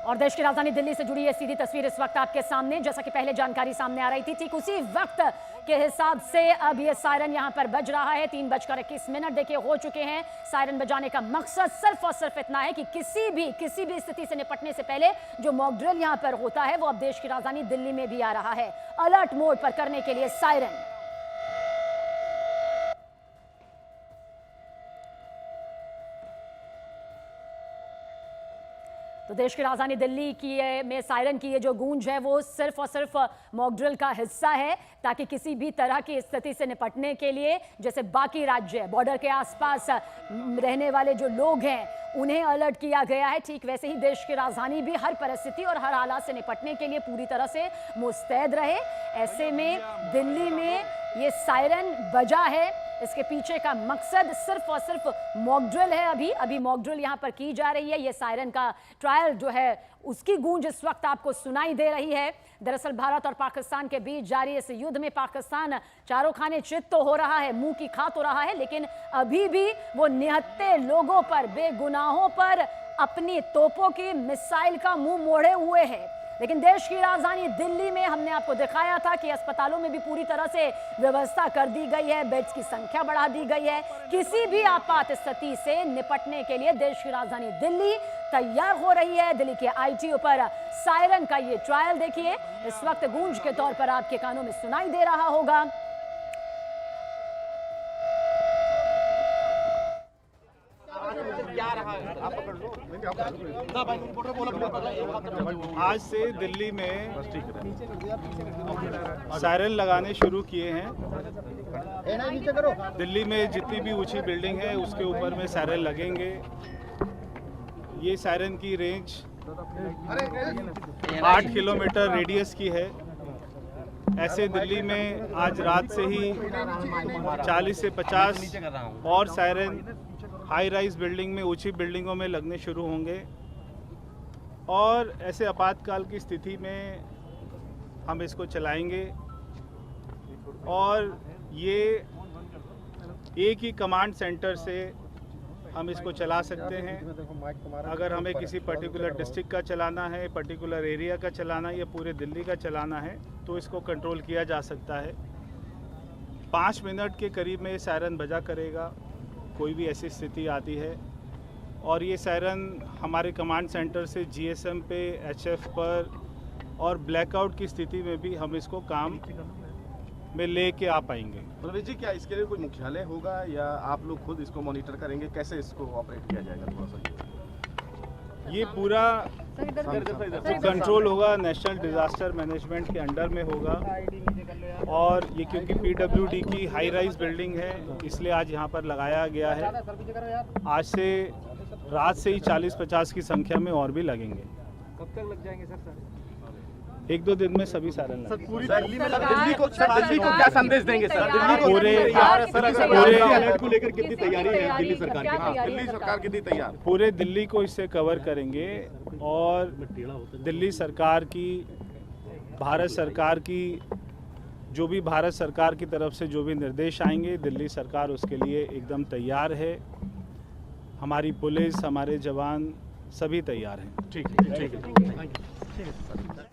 और देश की राजधानी दिल्ली से जुड़ी ये सीधी तस्वीर इस वक्त आपके सामने, जैसा कि पहले जानकारी सामने आ रही थी, ठीक उसी वक्त के हिसाब से अब ये सायरन यहां पर बज रहा है। 3:21 देखिए हो चुके हैं। सायरन बजाने का मकसद सिर्फ और सिर्फ इतना है कि किसी भी स्थिति से निपटने से पहले जो मॉक ड्रिल यहां पर होता है वो अब देश की राजधानी दिल्ली में भी आ रहा है, अलर्ट मोड पर करने के लिए सायरन। तो देश की राजधानी दिल्ली की में सायरन की ये जो गूंज है वो सिर्फ और सिर्फ मॉक ड्रिल का हिस्सा है, ताकि किसी भी तरह की स्थिति से निपटने के लिए जैसे बाकी राज्य बॉर्डर के आसपास रहने वाले जो लोग हैं उन्हें अलर्ट किया गया है, ठीक वैसे ही देश की राजधानी भी हर परिस्थिति और हर हालात से निपटने के लिए पूरी तरह से मुस्तैद रहे। ऐसे में दिल्ली में ये सायरन बजा है, इसके पीछे का मकसद सिर्फ और सिर्फ मॉक ड्रिल है। अभी मॉक ड्रिल यहाँ पर की जा रही है। ये सायरन का ट्रायल जो है उसकी गूंज इस वक्त आपको सुनाई दे रही है। दरअसल भारत और पाकिस्तान के बीच जारी इस युद्ध में पाकिस्तान चारों खाने चित तो हो रहा है, मुंह की खा तो रहा है, लेकिन अभी भी वो निहत्थे लोगों पर, बेगुनाहों पर अपनी तोपों की मिसाइल का मुंह मोड़े हुए है। लेकिन देश की राजधानी दिल्ली में हमने आपको दिखाया था कि अस्पतालों में भी पूरी तरह से व्यवस्था कर दी गई है, बेड्स की संख्या बढ़ा दी गई है। किसी भी आपात स्थिति से निपटने के लिए देश की राजधानी दिल्ली तैयार हो रही है। दिल्ली के आईटीओ पर सायरन का ये ट्रायल देखिए इस वक्त गूंज के तौर पर आपके कानों में सुनाई दे रहा होगा। आज से दिल्ली में सायरन लगाने शुरू किए हैं। दिल्ली में जितनी भी ऊंची बिल्डिंग है उसके ऊपर में सायरन लगेंगे। ये सायरन की रेंज 8 किलोमीटर रेडियस की है। ऐसे दिल्ली में आज रात से ही 40 से 50 और सायरन हाई राइज बिल्डिंग में, ऊंची बिल्डिंगों में लगने शुरू होंगे। और ऐसे आपातकाल की स्थिति में हम इसको चलाएंगे और ये एक ही कमांड सेंटर से हम इसको चला सकते हैं। अगर हमें किसी पर्टिकुलर डिस्ट्रिक्ट का चलाना है, पर्टिकुलर एरिया का चलाना है या पूरे दिल्ली का चलाना है तो इसको कंट्रोल किया जा सकता है। 5 मिनट के करीब में ये सायरन बजा करेगा कोई भी ऐसी स्थिति आती है। और ये सायरन हमारे कमांड सेंटर से जीएसएम पे, एचएफ पर और ब्लैकआउट की स्थिति में भी हम इसको काम में लेके आ पाएंगे। रवि जी, क्या इसके लिए कोई मुख्यालय होगा या आप लोग खुद इसको मॉनिटर करेंगे? कैसे इसको ऑपरेट किया जाएगा? थोड़ा सा ये पूरा जो कंट्रोल होगा नेशनल डिजास्टर मैनेजमेंट के अंडर में होगा। और ये क्योंकि पीडब्ल्यूडी की हाई राइज बिल्डिंग है इसलिए आज यहाँ पर लगाया गया है। आज से रात से ही 40-50 की संख्या में और भी लगेंगे। कब तक लग जाएंगे सर? 1-2 दिन में सभी सायरन सर, पूरी दिल्ली में दिल्ली को क्या संदेश देंगे सर? दिल्ली को पूरे अलर्ट को लेकर कितनी तैयारी है दिल्ली सरकार की? दिल्ली सरकार कितनी तैयार? पूरे दिल्ली को इससे कवर करेंगे और दिल्ली सरकार की, भारत सरकार की जो भी भारत सरकार की तरफ से जो भी निर्देश आएंगे दिल्ली सरकार उसके लिए एकदम तैयार है। हमारी पुलिस, हमारे जवान सभी तैयार हैं। ठीक है।